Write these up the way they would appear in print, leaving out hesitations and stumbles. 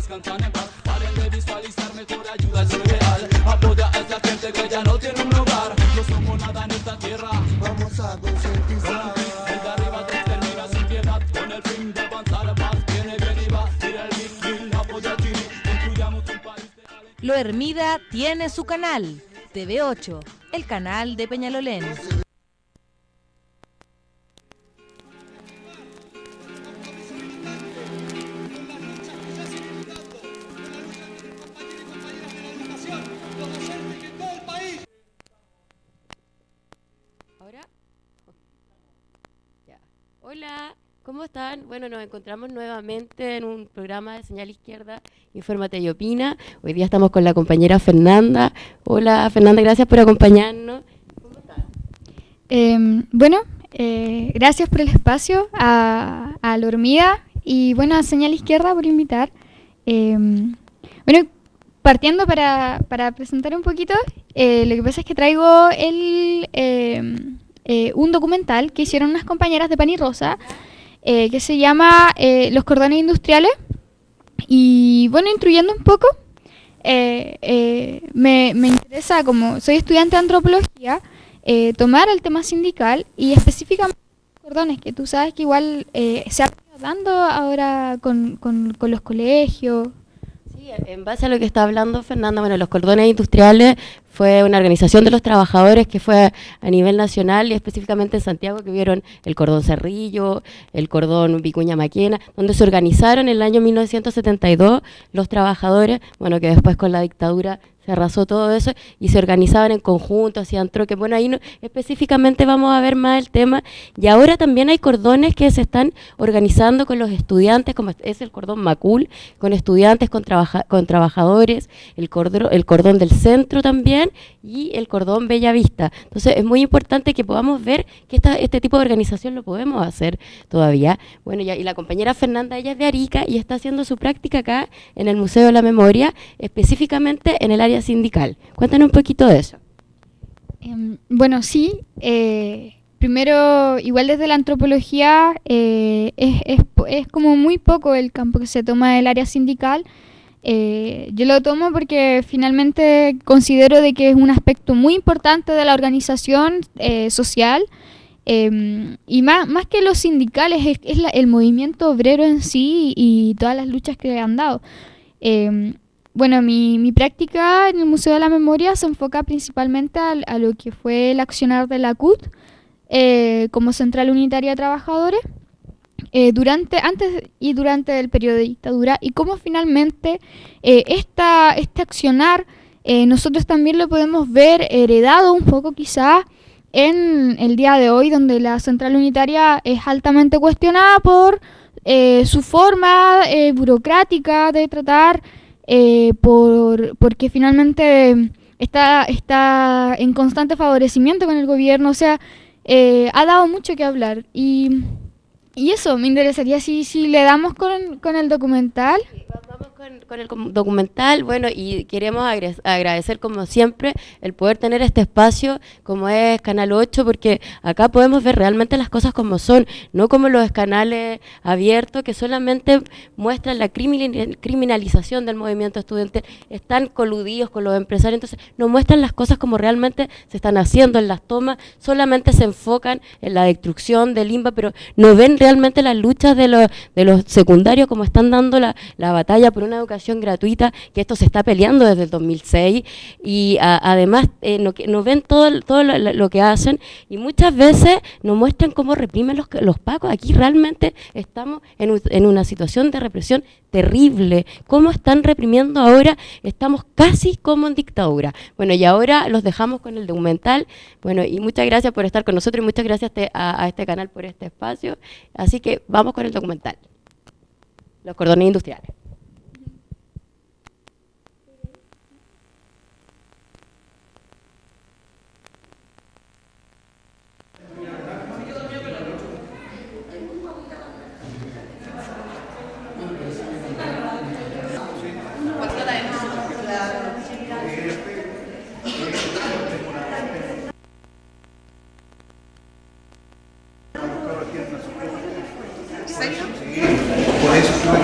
descansan en paz. Paren de visualizar, mejor ayuda es real. Apoya a esa gente que ya no tiene un hogar. No somos nada en esta tierra. Vamos a concientizar. El de arriba te extermina sin piedad. Con el fin de avanzar a paz. Viene bien y va. Tira el mil, apoya a Chile. Construyamos un país de alegría. Lo Hermida tiene su canal, TV8, el canal de Peñalolén. Hola, ¿cómo están? Bueno, nos encontramos nuevamente en un programa de Señal Izquierda, Infórmate y Opina. Hoy día estamos con la compañera Fernanda. Hola, Fernanda, gracias por acompañarnos. ¿Cómo estás? Gracias por el espacio a La Hormiga y bueno, a Señal Izquierda por invitar. Partiendo para presentar un poquito, lo que pasa es que traigo un documental que hicieron unas compañeras de Pan y Rosa que se llama Los cordones industriales. Y bueno, instruyendo un poco, me interesa, como soy estudiante de antropología, tomar el tema sindical y específicamente los cordones, que tú sabes que igual se ha venido dando ahora con los colegios. Sí, en base a lo que está hablando Fernanda, bueno, los cordones industriales fue una organización de los trabajadores que fue a nivel nacional y específicamente en Santiago, que vieron el cordón Cerrillo, el cordón Vicuña Maquena, donde se organizaron en el año 1972 los trabajadores, bueno, que después con la dictadura se arrasó todo eso y se organizaban en conjunto, hacían troques. Bueno, ahí específicamente vamos a ver más el tema. Y ahora también hay cordones que se están organizando con los estudiantes, como es el cordón Macul, con estudiantes, con trabajadores, el cordón del centro también y el cordón Bellavista. Entonces es muy importante que podamos ver que este tipo de organización lo podemos hacer todavía. Bueno, y la compañera Fernanda, ella es de Arica y está haciendo su práctica acá en el Museo de la Memoria, específicamente en el área sindical. Cuéntanos un poquito de eso. Primero, igual desde la antropología, es como muy poco el campo que se toma del área sindical. Yo lo tomo porque finalmente considero de que es un aspecto muy importante de la organización social, y más que los sindicales, es el movimiento obrero en sí y todas las luchas que han dado. Mi práctica en el Museo de la Memoria se enfoca principalmente a lo que fue el accionar de la CUT como Central Unitaria de Trabajadores antes y durante el periodo de dictadura, y cómo finalmente este accionar nosotros también lo podemos ver heredado un poco quizás en el día de hoy, donde la Central Unitaria es altamente cuestionada por su forma burocrática de tratar, porque finalmente está en constante favorecimiento con el gobierno. O sea, ha dado mucho que hablar y eso, me interesaría si le damos con el documental. Vamos con el documental, bueno, y queremos agradecer como siempre el poder tener este espacio como es Canal 8, porque acá podemos ver realmente las cosas como son, no como los canales abiertos que solamente muestran la criminalización del movimiento estudiantil, están coludidos con los empresarios, entonces nos muestran las cosas como realmente se están haciendo en las tomas, solamente se enfocan en la destrucción del INBA, pero no ven realmente las luchas de los secundarios, como están dando la batalla por una educación gratuita, que esto se está peleando desde el 2006, y además no ven todo lo que hacen, y muchas veces nos muestran cómo reprimen los pacos. Aquí realmente estamos en una situación de represión terrible. ¿Cómo están reprimiendo ahora? Estamos casi como en dictadura. Bueno, y ahora los dejamos con el documental. Bueno, y muchas gracias por estar con nosotros y muchas gracias a este canal por este espacio. Así que vamos con el documental. Los cordones industriales. Por eso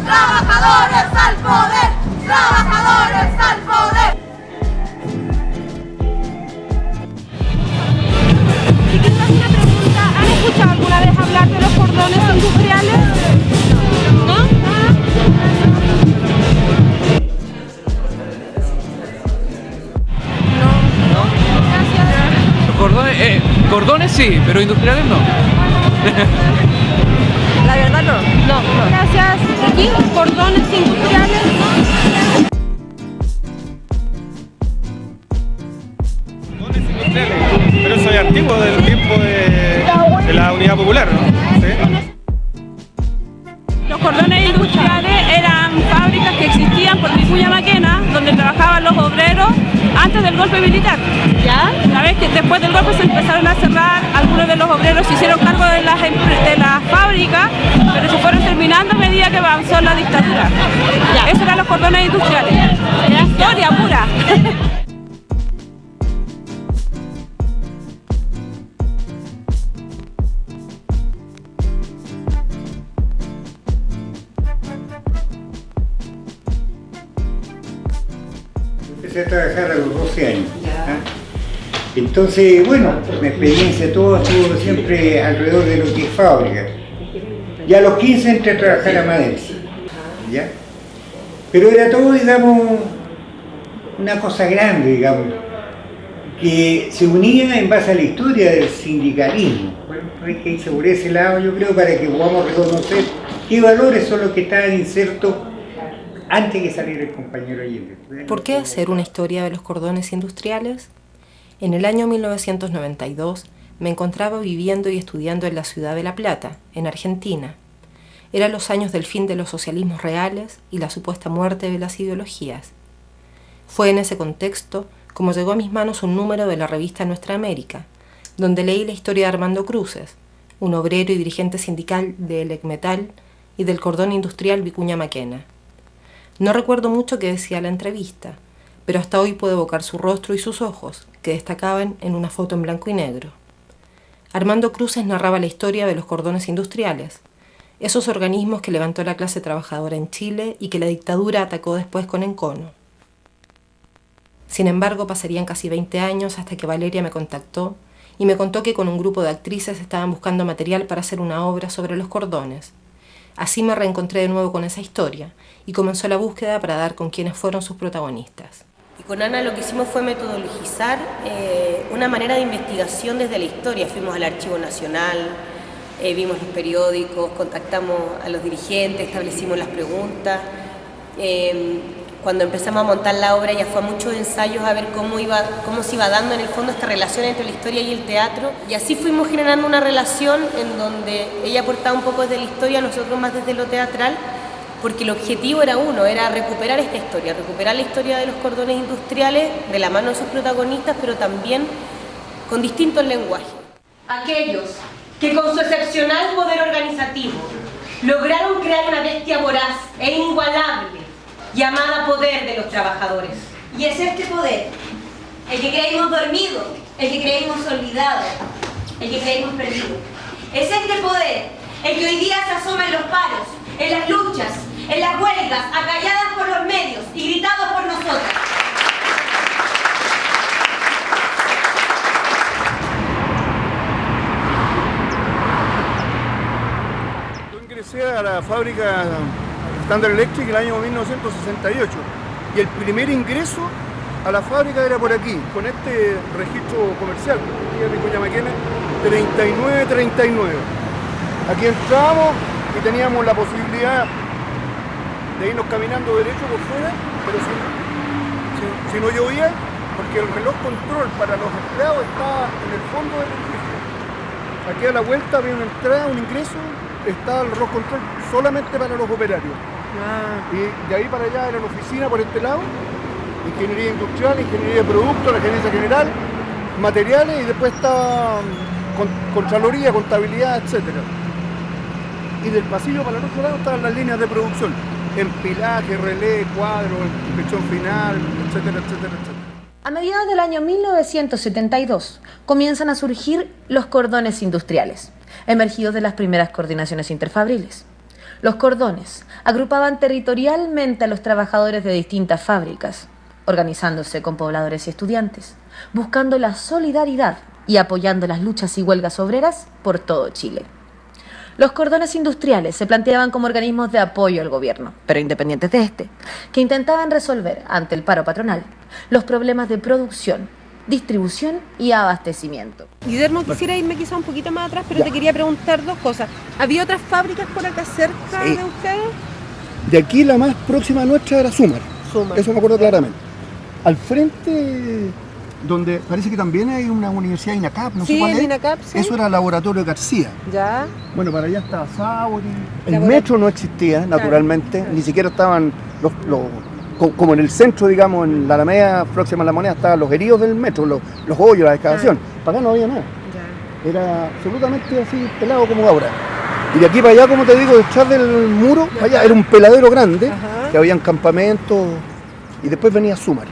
¡Trabajadores al poder! ¡Trabajadores al poder! Y quizás una pregunta, ¿han escuchado alguna vez hablar de los cordones industriales? ¿No? Gracias. Cordones sí, pero industriales no. La verdad no. No. Gracias. ¿Aquí? ¿Cordones industriales? Cordones industriales, pero eso es antiguo del tiempo de la Unidad Popular, ¿no? ¿Sí? Los cordones industriales eran fábricas que existían por Vicuña Maquena, donde trabajaban los obreros antes del golpe militar. ¿Ya? Una vez que después del golpe se empezaron a cerrar, algunos de los obreros se hicieron cargo de las fábricas, pero se fueron terminando a medida que avanzó la dictadura. Ya. Esos eran los cordones industriales. Historia pura. Empecé a trabajar a los 12 años. ¿Ah? Entonces, bueno, mi experiencia toda estuvo siempre alrededor de lo que es fábrica. Ya a los 15 entré a trabajar a Madelsa, ¿ya? Pero era todo, digamos, una cosa grande, digamos, que se unía en base a la historia del sindicalismo. Bueno, hay que irse por ese lado, yo creo, para que podamos reconocer qué valores son los que estaban insertos antes que saliera el compañero Allende. ¿Por qué hacer una historia de los cordones industriales? En el año 1992 me encontraba viviendo y estudiando en la ciudad de La Plata, en Argentina. Eran los años del fin de los socialismos reales y la supuesta muerte de las ideologías. Fue en ese contexto como llegó a mis manos un número de la revista Nuestra América, donde leí la historia de Armando Cruces, un obrero y dirigente sindical de Elecmetal y del cordón industrial Vicuña Maquena. No recuerdo mucho qué decía la entrevista, pero hasta hoy puedo evocar su rostro y sus ojos, que destacaban en una foto en blanco y negro. Armando Cruces narraba la historia de los cordones industriales, esos organismos que levantó la clase trabajadora en Chile y que la dictadura atacó después con encono. Sin embargo, pasarían casi 20 años hasta que Valeria me contactó y me contó que con un grupo de actrices estaban buscando material para hacer una obra sobre los cordones. Así me reencontré de nuevo con esa historia y comenzó la búsqueda para dar con quiénes fueron sus protagonistas. Y con Ana lo que hicimos fue metodologizar una manera de investigación desde la historia. Fuimos al Archivo Nacional, vimos los periódicos, contactamos a los dirigentes, establecimos las preguntas. Cuando empezamos a montar la obra ya fue a muchos ensayos a ver cómo se iba dando en el fondo esta relación entre la historia y el teatro. Y así fuimos generando una relación en donde ella aportaba un poco desde la historia, nosotros más desde lo teatral, porque el objetivo era uno, era recuperar esta historia, recuperar la historia de los cordones industriales de la mano de sus protagonistas, pero también con distintos lenguajes. Aquellos que con su excepcional poder organizativo lograron crear una bestia voraz e inigualable llamada poder de los trabajadores. Y es este poder, el que creímos dormido, el que creímos olvidado, el que creímos perdido. Es este poder el que hoy día se asoma en los paros, en las luchas, en las huelgas, acalladas por los medios y gritados por nosotros. Yo ingresé a la fábrica Standard Electric en el año 1968 y el primer ingreso a la fábrica era por aquí, con este registro comercial, de Vicuña Maquena, 3939. Aquí entramos y teníamos la posibilidad de irnos caminando derecho por fuera, pero si no llovía, porque el reloj control para los empleados estaba en el fondo del edificio. Aquí a la vuelta había una entrada, un ingreso, estaba el reloj control solamente para los operarios. Y de ahí para allá era la oficina por este lado, ingeniería industrial, ingeniería de productos, la gerencia general, materiales, y después estaba contraloría, contabilidad, etc. Y del pasillo para el otro lado estaban las líneas de producción, empilaje, relé, cuadro, inspección final, etcétera, etcétera, etcétera. A mediados del año 1972 comienzan a surgir los cordones industriales, emergidos de las primeras coordinaciones interfabriles. Los cordones agrupaban territorialmente a los trabajadores de distintas fábricas, organizándose con pobladores y estudiantes, buscando la solidaridad y apoyando las luchas y huelgas obreras por todo Chile. Los cordones industriales se planteaban como organismos de apoyo al gobierno, pero independientes de este, que intentaban resolver, ante el paro patronal, los problemas de producción, distribución y abastecimiento. Guillermo, quisiera irme quizá un poquito más atrás, pero te quería preguntar dos cosas. ¿Había otras fábricas por acá cerca de ustedes? De aquí la más próxima a nuestra era Sumar. Eso me acuerdo claramente. Al frente, donde parece que también hay una universidad INACAP, no sé cuál es. INACAP, sí. Eso era el laboratorio García. Ya. Bueno, para allá estaba Sauri. El metro no existía, naturalmente. Claro. Ni siquiera estaban como en el centro, digamos, en la Alameda, próxima a la Moneda, estaban los heridos del metro, los hoyos, la excavación. Para acá no había nada. Ya. Era absolutamente así, pelado como ahora. Y de aquí para allá, como te digo, detrás del muro, allá era un peladero grande, que habían campamentos, y después venía Sumar.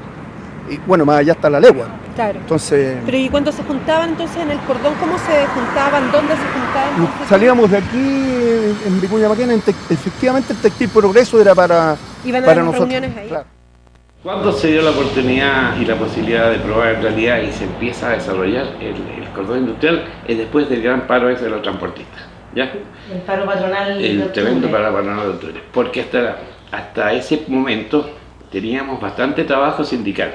Y bueno, más allá está la legua. Claro. Entonces, pero ¿y cuando se juntaban entonces en el cordón? ¿Cómo se juntaban? ¿Dónde se juntaban? Salíamos de aquí en Vicuña Maquena, efectivamente el Textil Progreso era para nosotros. Reuniones ahí. Claro. Cuando se dio la oportunidad y la posibilidad de probar en realidad y se empieza a desarrollar el cordón industrial, es después del gran paro ese de los transportistas, ¿ya? El paro patronal. El tremendo paro patronal de octubre. Porque hasta ese momento teníamos bastante trabajo sindical.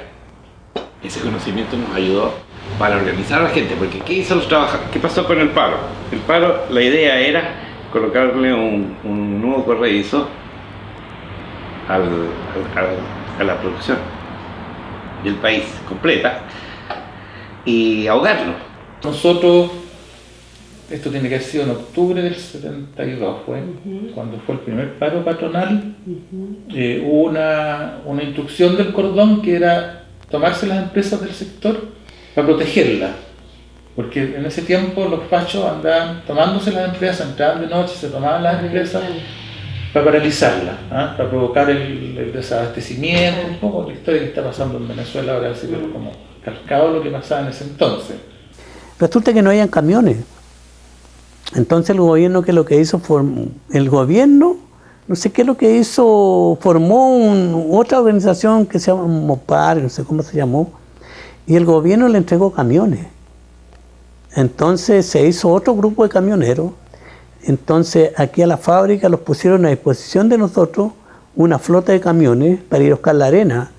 Ese conocimiento nos ayudó para organizar a la gente, porque ¿qué hizo los trabajadores? ¿Qué pasó con el paro? El paro, la idea era colocarle un nuevo corredizo a la producción del país completa y ahogarlo. Nosotros, esto tiene que haber sido en octubre del 72, cuando fue el primer paro patronal, hubo una instrucción del cordón que era tomarse las empresas del sector para protegerlas, porque en ese tiempo los fachos andaban tomándose las empresas, entraban de noche, se tomaban las empresas para paralizarlas, para provocar el desabastecimiento, un poco la historia que está pasando en Venezuela ahora, así como calcado lo que pasaba en ese entonces. Resulta que no habían camiones, entonces el gobierno lo que hizo fue, no sé qué es lo que hizo, formó otra organización que se llama Mopar, no sé cómo se llamó, y el gobierno le entregó camiones. Entonces se hizo otro grupo de camioneros, entonces aquí a la fábrica los pusieron a disposición de nosotros una flota de camiones para ir a buscar la arena.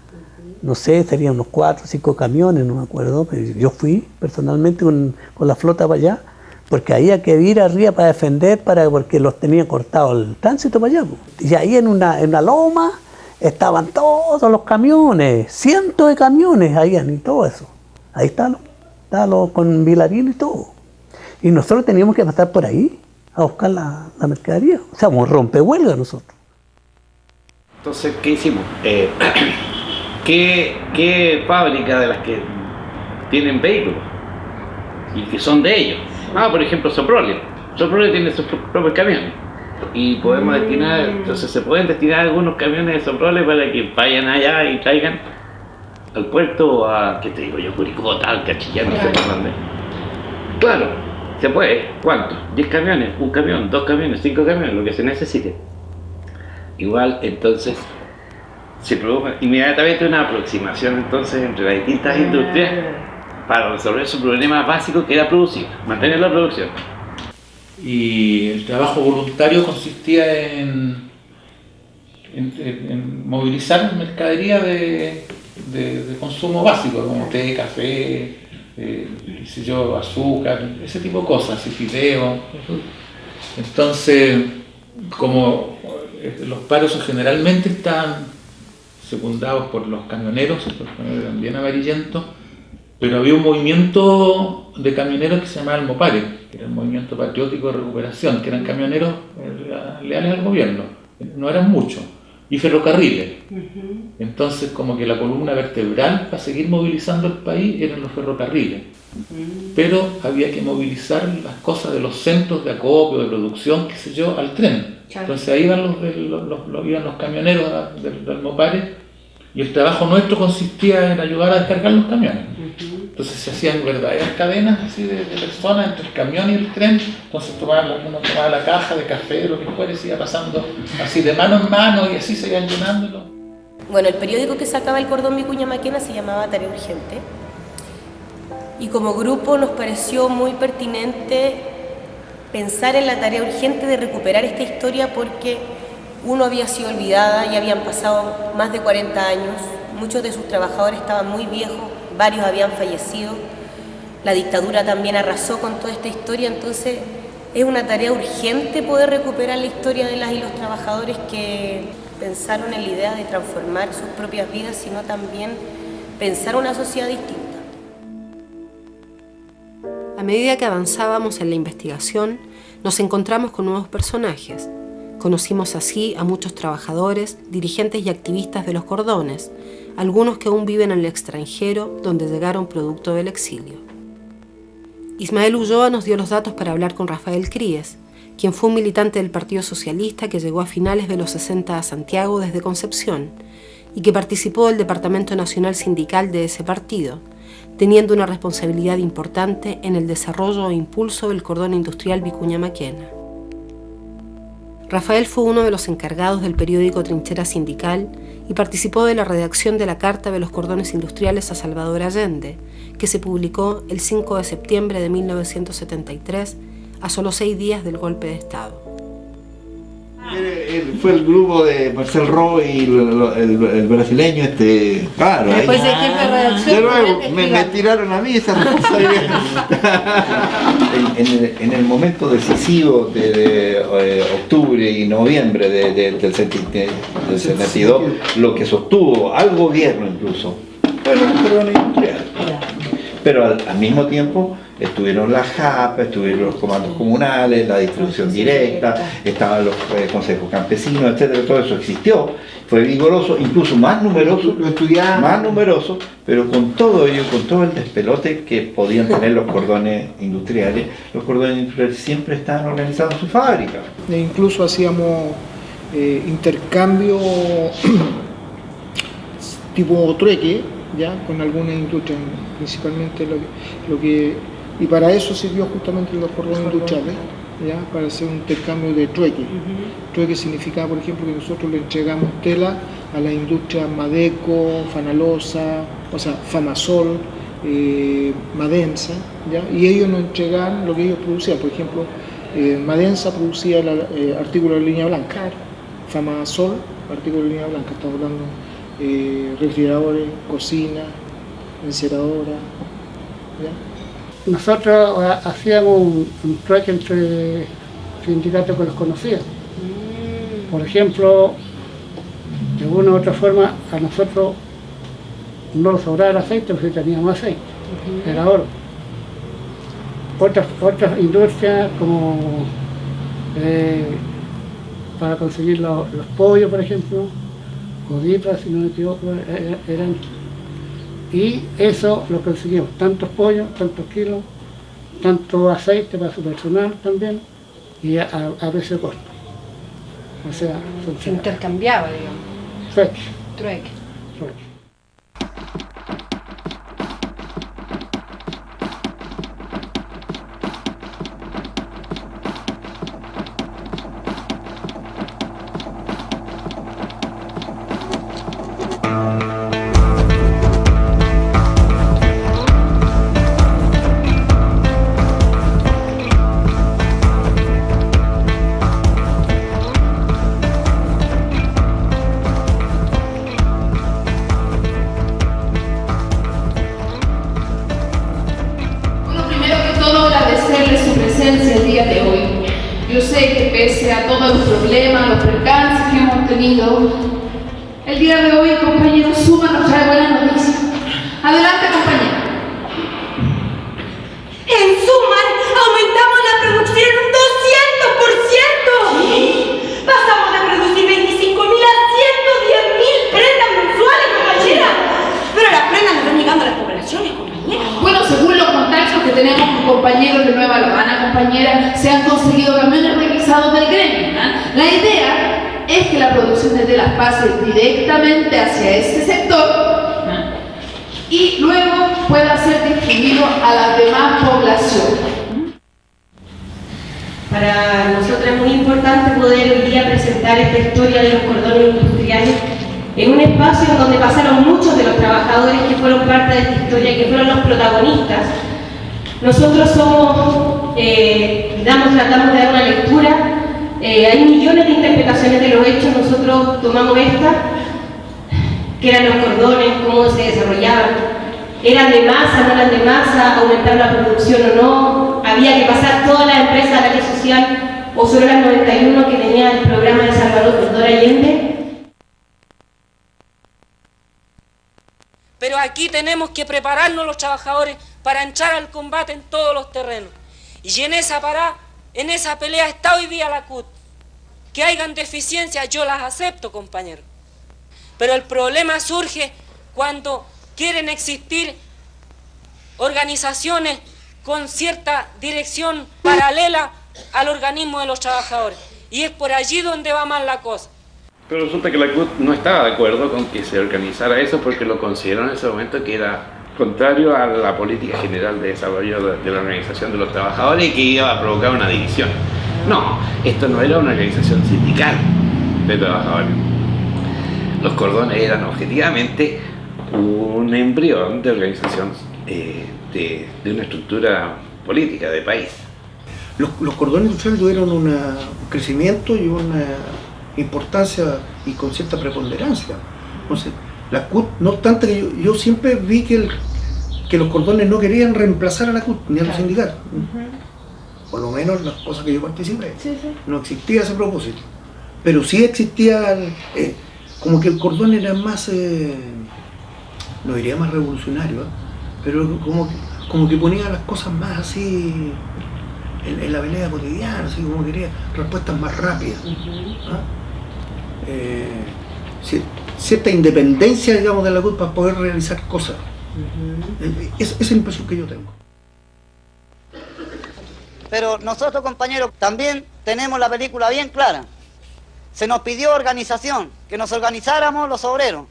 No sé, serían unos 4 o 5 camiones, no me acuerdo, pero yo fui personalmente con la flota para allá, porque había que ir arriba para defender, porque los tenía cortado el tránsito para allá. Y ahí en una loma estaban todos los camiones, cientos de camiones ahí y todo eso. Ahí estaba con Vilarín y todo. Y nosotros teníamos que pasar por ahí a buscar la mercadería. O sea, como rompehuelga nosotros. Entonces, ¿qué hicimos? ¿Qué fábrica de las que tienen vehículos y que son de ellos? Por ejemplo, Soprole. Soprole tiene sus propios camiones y podemos destinar, entonces se pueden destinar algunos camiones de Soprole para que vayan allá y traigan al puerto a, ¿qué te digo yo? Curicó, Talca, Chillán, no sé por dónde. Claro, se puede. ¿Cuánto? 10 camiones, 1 camión, 2 camiones, 5 camiones, lo que se necesite. Igual, entonces, se produjo inmediatamente una aproximación entonces entre las distintas industrias para resolver su problema básico que era producir, mantener la producción. y el trabajo voluntario consistía en movilizar mercadería de consumo básico, como té, café, qué sé yo, azúcar, ese tipo de cosas, y fideo. Entonces, como los paros generalmente están secundados por los camioneros eran bien amarillentos, pero había un movimiento de camioneros que se llamaba el MOPARE, que era el Movimiento Patriótico de Recuperación, que eran camioneros leales al gobierno, no eran muchos, y ferrocarriles. Entonces, como que la columna vertebral para seguir movilizando el país eran los ferrocarriles. Pero había que movilizar las cosas de los centros de acopio, de producción, qué sé yo, al tren. Entonces ahí iban los camioneros del MOPARE, y el trabajo nuestro consistía en ayudar a descargar los camiones. Entonces se hacían verdaderas cadenas así de personas entre el camión y el tren. Entonces uno tomaba la caja de café, lo que fuera, y se iba pasando así de mano en mano, y así se iban llenándolo. Bueno, el periódico que sacaba el Cordón Vicuña Maquena se llamaba Tarea Urgente, y como grupo nos pareció muy pertinente pensar en la tarea urgente de recuperar esta historia, porque uno había sido olvidada, ya habían pasado más de 40 años, muchos de sus trabajadores estaban muy viejos, varios habían fallecido, la dictadura también arrasó con toda esta historia, entonces es una tarea urgente poder recuperar la historia de las y los trabajadores que pensaron en la idea de transformar sus propias vidas, sino también pensar una sociedad distinta. A medida que avanzábamos en la investigación, nos encontramos con nuevos personajes. Conocimos así a muchos trabajadores, dirigentes y activistas de los cordones, algunos que aún viven en el extranjero, donde llegaron producto del exilio. Ismael Ulloa nos dio los datos para hablar con Rafael Críes, quien fue un militante del Partido Socialista que llegó a finales de los 60 a Santiago desde Concepción y que participó del Departamento Nacional Sindical de ese partido, teniendo una responsabilidad importante en el desarrollo e impulso del cordón industrial Vicuña Maquena. Rafael fue uno de los encargados del periódico Trinchera Sindical y participó de la redacción de la Carta de los Cordones Industriales a Salvador Allende, que se publicó el 5 de septiembre de 1973, a solo 6 días del golpe de Estado. Fue el grupo de Marcel Ro y el brasileño, claro. Después el jefe de redacción. De nuevo, me tiraron a mí esa responsabilidad. en el momento decisivo de octubre y noviembre del 72, lo que sostuvo al gobierno incluso fueron los cordones industriales. Pero al mismo tiempo estuvieron las JAP, estuvieron los comandos comunales, la distribución directa, estaban los consejos campesinos, etcétera. Todo eso existió, fue vigoroso, incluso más numeroso, pero con todo ello, con todo el despelote que podían tener los cordones industriales siempre estaban organizando su fábrica. E incluso hacíamos intercambio tipo trueque, ya, con algunas industrias, principalmente y para eso sirvió justamente los cordones industriales, ya, para hacer un intercambio de trueque. Trueque significaba, por ejemplo, que nosotros le entregamos tela a la industria Madeco, Fanalosa, Famasol, Madensa, ya, y ellos nos entregaban lo que ellos producían. Por ejemplo, Madensa producía artículos de línea blanca, Famasol, artículos de línea blanca, estamos hablando refrigeradores, cocina, enceradora, ¿ya? Nosotros hacíamos un trueque entre sindicatos que los conocían. Por ejemplo, de una u otra forma, a nosotros no nos sobraba el aceite porque teníamos aceite, era oro. Otras industrias como para conseguir los pollos, por ejemplo, Codipas, si no me equivoco, eran. Y eso lo conseguimos, tantos pollos, tantos kilos, tanto aceite para su personal también, y a precio de costo. O sea, se intercambiaba, digamos. Trueque. los problemas, los percances que hemos tenido, el día de hoy, compañero Suma nos trae buenas noticias. Adelante, compañero. En Suman aumentamos la producción en un 200%. Pasamos de producir 25.000 a 110.000 prendas mensuales, compañera. Pero las prendas no están llegando a las poblaciones, compañera. Bueno, según los contactos que tenemos con compañeros de Nueva La Habana, compañera, se han conseguido camiones requisados del gremio. La idea es que la producción de telas pase directamente hacia ese sector y luego pueda ser distribuido a la demás población. Para nosotros es muy importante poder hoy día presentar esta historia de los cordones industriales en un espacio donde pasaron muchos de los trabajadores que fueron parte de esta historia, que fueron los protagonistas. Nosotros tratamos de dar una lectura, hay millones de interpretaciones de los hechos, nosotros tomamos esta, que eran los cordones, cómo se desarrollaban, eran de masa, no eran de masa, aumentar la producción o no, había que pasar todas las empresas al área social, o solo las 91 que tenía el programa de Salvador Cordón Allende. Pero aquí tenemos que prepararnos los trabajadores para entrar al combate en todos los terrenos. Y en esa pelea está hoy día la CUT. Que hayan deficiencias, yo las acepto, compañeros. Pero el problema surge cuando quieren existir organizaciones con cierta dirección paralela al organismo de los trabajadores. Y es por allí donde va mal la cosa. Pero resulta que la CUT no estaba de acuerdo con que se organizara eso porque lo consideró en ese momento que era contrario a la política general de desarrollo de la organización de los trabajadores y que iba a provocar una división. No, esto no era una organización sindical de trabajadores. Los cordones eran objetivamente un embrión de organización de una estructura política de país. Los cordones industriales tuvieron un crecimiento y una importancia y con cierta preponderancia. Entonces, la CUT, no obstante que yo siempre vi que los cordones no querían reemplazar a la CUT ni a los sindicatos. Por lo menos las cosas que yo participé. No existía ese propósito. Pero sí existía, como que el cordón era más, no diría más revolucionario, pero como que ponía las cosas más así en la pelea cotidiana, así como quería respuestas más rápidas. Cierta independencia, digamos, de la CUT para poder realizar cosas. Esa es la impresión que yo tengo. Pero nosotros, compañeros, también tenemos la película bien clara. Se nos pidió organización, que nos organizáramos los obreros,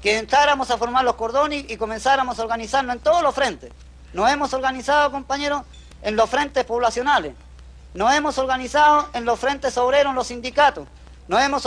que entráramos a formar los cordones y comenzáramos a organizarnos en todos los frentes. Nos hemos organizado, compañeros, en los frentes poblacionales. Nos hemos organizado en los frentes obreros, en los sindicatos. Nos hemos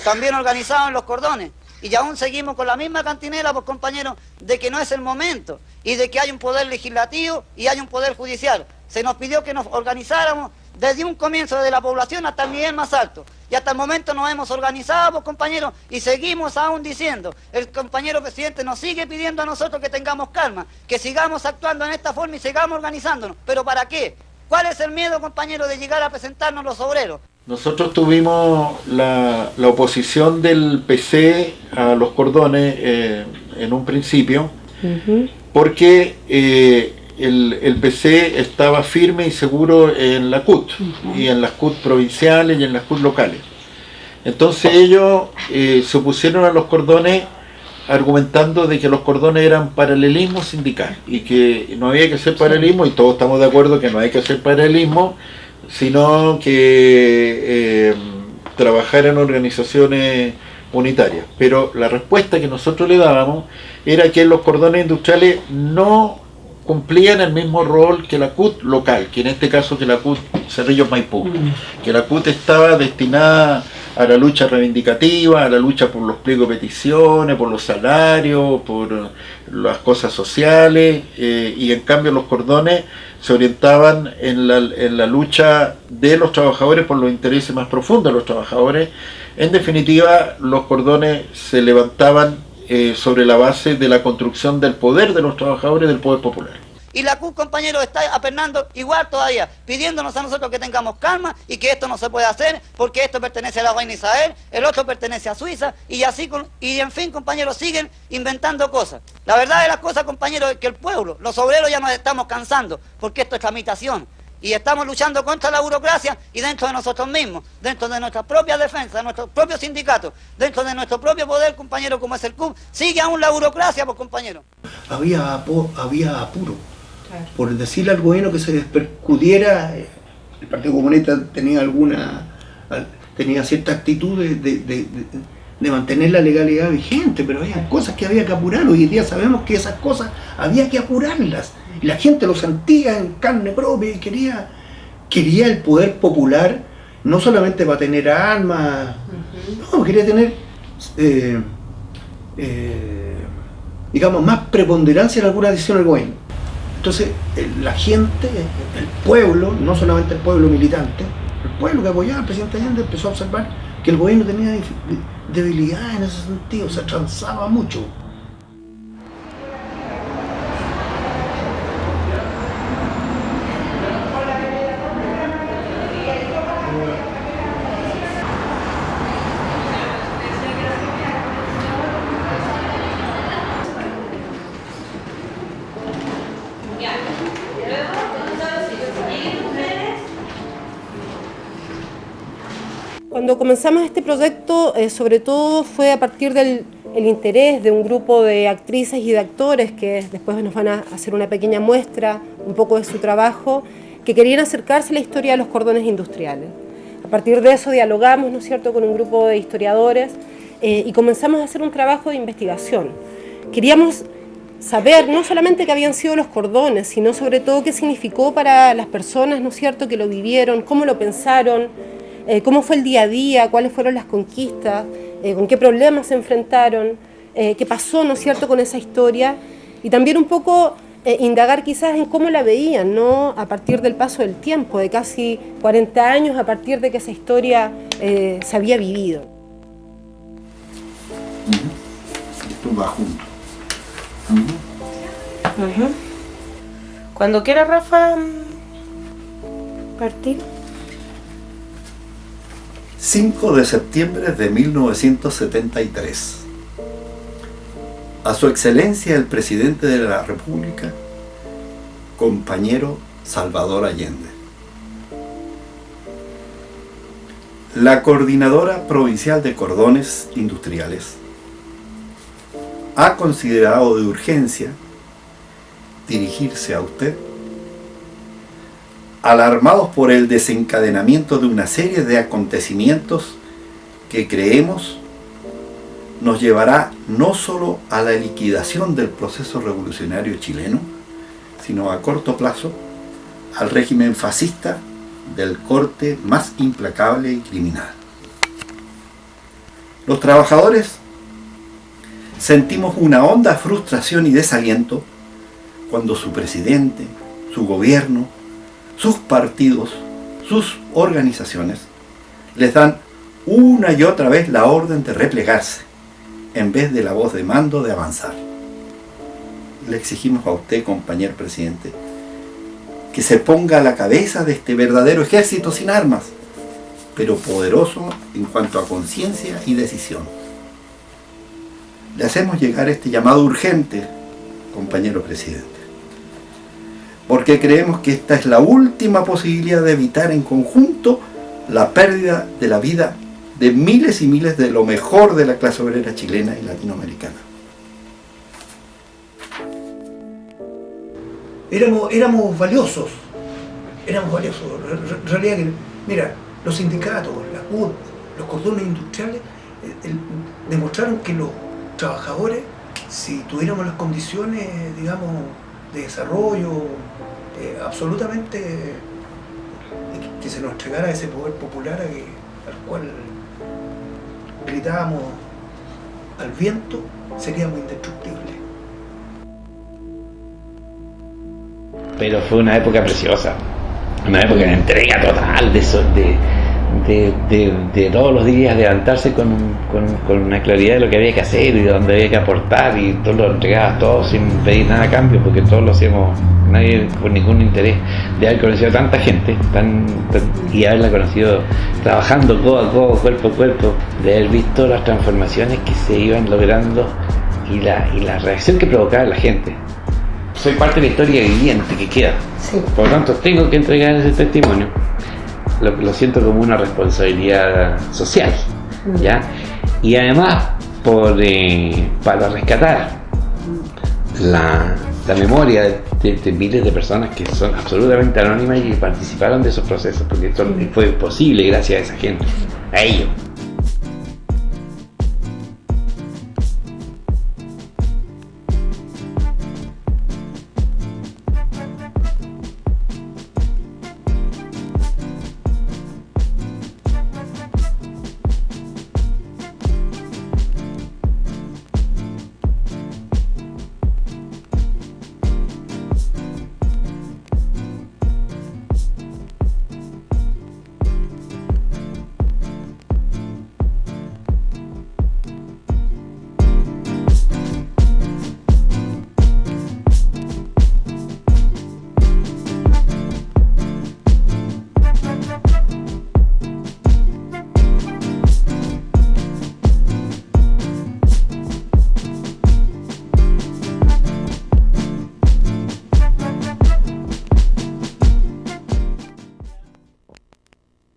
también organizado en los cordones. Y aún seguimos con la misma cantinela, pues, compañeros, de que no es el momento y de que hay un poder legislativo y hay un poder judicial. Se nos pidió que nos organizáramos desde un comienzo, desde la población hasta el nivel más alto. Y hasta el momento nos hemos organizado, pues, compañeros, y seguimos aún diciendo. El compañero presidente nos sigue pidiendo a nosotros que tengamos calma, que sigamos actuando en esta forma y sigamos organizándonos. ¿Pero para qué? ¿Cuál es el miedo, compañero, de llegar a presentarnos los obreros? Nosotros tuvimos la oposición del PC a los cordones en un principio, porque el PC estaba firme y seguro en la CUT, y en las CUT provinciales y en las CUT locales. Entonces ellos se opusieron a los cordones argumentando de que los cordones eran paralelismo sindical y que no había que hacer paralelismo, y todos estamos de acuerdo que no hay que hacer paralelismo, sino que trabajar en organizaciones unitarias. Pero la respuesta que nosotros le dábamos era que los cordones industriales no cumplían el mismo rol que la CUT local, que en este caso que la CUT Cerrillos Maipú, que la CUT estaba destinada a la lucha reivindicativa, a la lucha por los pliegos de peticiones, por los salarios, por las cosas sociales, y en cambio los cordones se orientaban en la lucha de los trabajadores por los intereses más profundos de los trabajadores. En definitiva, los cordones se levantaban sobre la base de la construcción del poder de los trabajadores, del poder popular. Y la CUT, compañeros, está apernando igual todavía, pidiéndonos a nosotros que tengamos calma y que esto no se puede hacer porque esto pertenece a la reina Isabel, el otro pertenece a Suiza y así, y en fin, compañeros, siguen inventando cosas. La verdad de las cosas, compañeros, es que el pueblo, los obreros ya nos estamos cansando porque esto es tramitación. Y estamos luchando contra la burocracia y dentro de nosotros mismos, dentro de nuestras propias defensas, de nuestros propios sindicatos, dentro de nuestro propio poder, compañero, como es el CUB, sigue aún la burocracia, pues, compañero. Había apuro, por decirle al gobierno que se despercudiera. El Partido Comunista tenía cierta actitud de mantener la legalidad vigente, pero había cosas que había que apurar. Hoy día sabemos que esas cosas había que apurarlas. Y la gente lo sentía en carne propia y quería el poder popular, no solamente para tener armas, no, quería tener, digamos, más preponderancia en alguna decisión del gobierno. Entonces, la gente, el pueblo, no solamente el pueblo militante, el pueblo que apoyaba al presidente Allende empezó a observar que el gobierno tenía debilidad en ese sentido, se transaba mucho. Cuando comenzamos este proyecto, sobre todo fue a partir del interés de un grupo de actrices y de actores que después nos van a hacer una pequeña muestra, un poco de su trabajo, que querían acercarse a la historia de los cordones industriales. A partir de eso dialogamos, ¿no es cierto?, con un grupo de historiadores y comenzamos a hacer un trabajo de investigación. Queríamos saber no solamente qué habían sido los cordones, sino sobre todo qué significó para las personas, ¿no es cierto?, que lo vivieron, cómo lo pensaron, cómo fue el día a día, cuáles fueron las conquistas, con qué problemas se enfrentaron, qué pasó, ¿no es cierto?, con esa historia, y también un poco indagar quizás en cómo la veían, ¿no?, a partir del paso del tiempo, de casi 40 años, a partir de que esa historia se había vivido. Esto va junto. Cuando quiera, Rafa, partir. 5 de septiembre de 1973. A su excelencia el presidente de la República, compañero Salvador Allende. La Coordinadora Provincial de Cordones Industriales ha considerado de urgencia dirigirse a usted, alarmados por el desencadenamiento de una serie de acontecimientos que creemos nos llevará no solo a la liquidación del proceso revolucionario chileno, sino a corto plazo al régimen fascista del corte más implacable y criminal. Los trabajadores sentimos una honda frustración y desaliento cuando su presidente, su gobierno, sus partidos, sus organizaciones les dan una y otra vez la orden de replegarse en vez de la voz de mando de avanzar. Le exigimos a usted, compañero presidente, que se ponga a la cabeza de este verdadero ejército sin armas, pero poderoso en cuanto a conciencia y decisión. Le hacemos llegar este llamado urgente, compañero presidente, porque creemos que esta es la última posibilidad de evitar en conjunto la pérdida de la vida de miles y miles de lo mejor de la clase obrera chilena y latinoamericana. Éramos valiosos. En realidad, mira, los sindicatos, la CUT, los cordones industriales, demostraron que los trabajadores, si tuviéramos las condiciones, digamos, de desarrollo, absolutamente que se nos entregara ese poder popular al cual gritábamos al viento, seríamos indestructibles. Pero fue una época preciosa, una época de entrega total, de todos los días levantarse con una claridad de lo que había que hacer y de dónde había que aportar, y todo lo entregabas todo sin pedir nada a cambio, porque todos lo hacíamos, nadie con ningún interés, de haber conocido a tanta gente y haberla conocido trabajando codo a codo, cuerpo a cuerpo, de haber visto las transformaciones que se iban logrando y la reacción que provocaba la gente. Soy parte de la historia viviente que queda, por lo tanto tengo que entregar ese testimonio. Lo siento como una responsabilidad social, ¿ya? Y además para rescatar la memoria de miles de personas que son absolutamente anónimas y que participaron de esos procesos, porque esto fue posible gracias a esa gente, a ellos.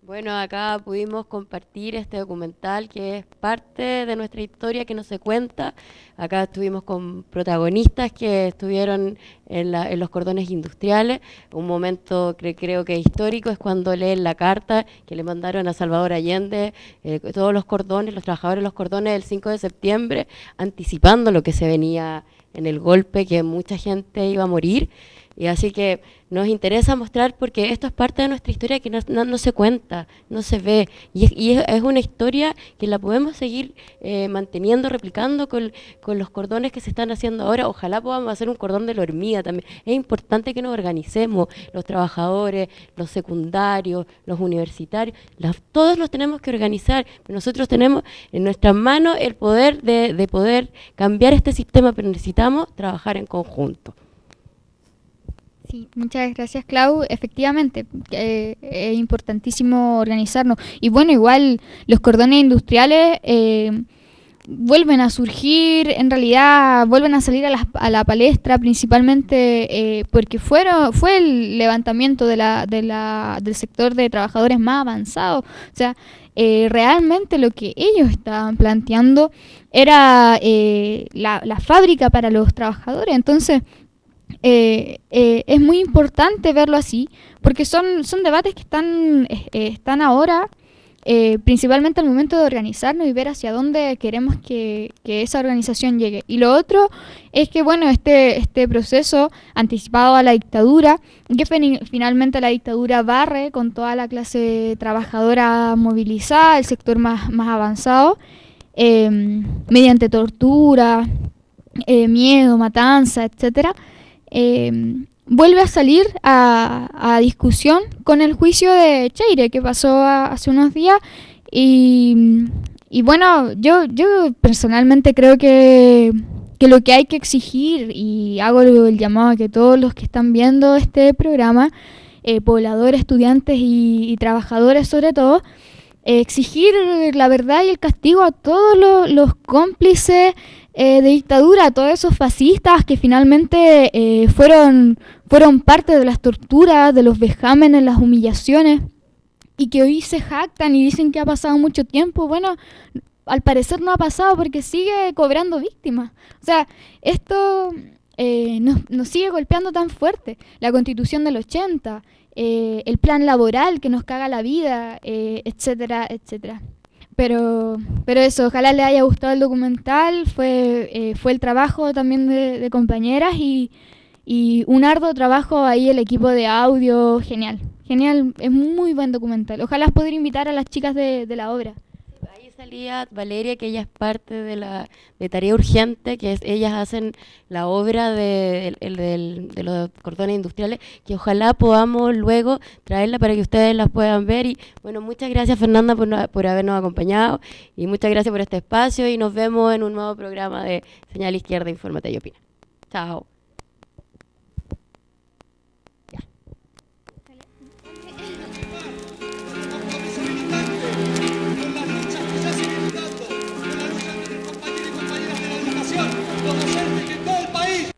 Bueno, acá pudimos compartir este documental que es parte de nuestra historia que no se cuenta. Acá estuvimos con protagonistas que estuvieron en los cordones industriales. Un momento creo que histórico es cuando leen la carta que le mandaron a Salvador Allende, todos los cordones, los trabajadores de los cordones del 5 de septiembre, anticipando lo que se venía en el golpe, que mucha gente iba a morir. Y así que nos interesa mostrar, porque esto es parte de nuestra historia que no se cuenta, no se ve, y es una historia que la podemos seguir manteniendo, replicando con los cordones que se están haciendo ahora. Ojalá podamos hacer un cordón de la hormiga también. Es importante que nos organicemos, los trabajadores, los secundarios, los universitarios, todos los tenemos que organizar. Nosotros tenemos en nuestras manos el poder de poder cambiar este sistema, pero necesitamos trabajar en conjunto. Sí, muchas gracias, Clau. Efectivamente, es importantísimo organizarnos. Y bueno, igual los cordones industriales vuelven a surgir, en realidad vuelven a salir a la palestra, principalmente porque fue el levantamiento del sector de trabajadores más avanzado. O sea, realmente lo que ellos estaban planteando era la fábrica para los trabajadores. Entonces, es muy importante verlo así, porque son debates que están ahora, principalmente al momento de organizarnos y ver hacia dónde queremos que esa organización llegue. Y lo otro es que, bueno, este proceso anticipado a la dictadura, que finalmente la dictadura barre con toda la clase trabajadora movilizada, el sector más avanzado, mediante tortura, miedo, matanza, etcétera. Vuelve a salir a discusión con el juicio de Cheire que pasó hace unos días y bueno, yo personalmente creo que lo que hay que exigir, y hago el llamado a que todos los que están viendo este programa, pobladores, estudiantes y trabajadores sobre todo, exigir la verdad y el castigo a todos los cómplices de dictadura, a todos esos fascistas que finalmente fueron parte de las torturas, de los vejámenes, las humillaciones, y que hoy se jactan y dicen que ha pasado mucho tiempo. Bueno, al parecer no ha pasado, porque sigue cobrando víctimas. O sea, esto nos sigue golpeando tan fuerte. La Constitución del 80, el plan laboral que nos caga la vida, etcétera, etcétera. Pero eso, ojalá les haya gustado el documental. Fue el trabajo también de compañeras y un arduo trabajo ahí, el equipo de audio, genial, es muy buen documental. Ojalá poder invitar a las chicas de la obra. Ahí salía Valeria, que ella es parte de Tarea Urgente, que ellas hacen la obra de los cordones industriales, que ojalá podamos luego traerla para que ustedes las puedan ver. Y bueno, muchas gracias, Fernanda, por habernos acompañado, y muchas gracias por este espacio, y nos vemos en un nuevo programa de Señal Izquierda, Infórmate y Opina. Chao. Los docentes que en todo el país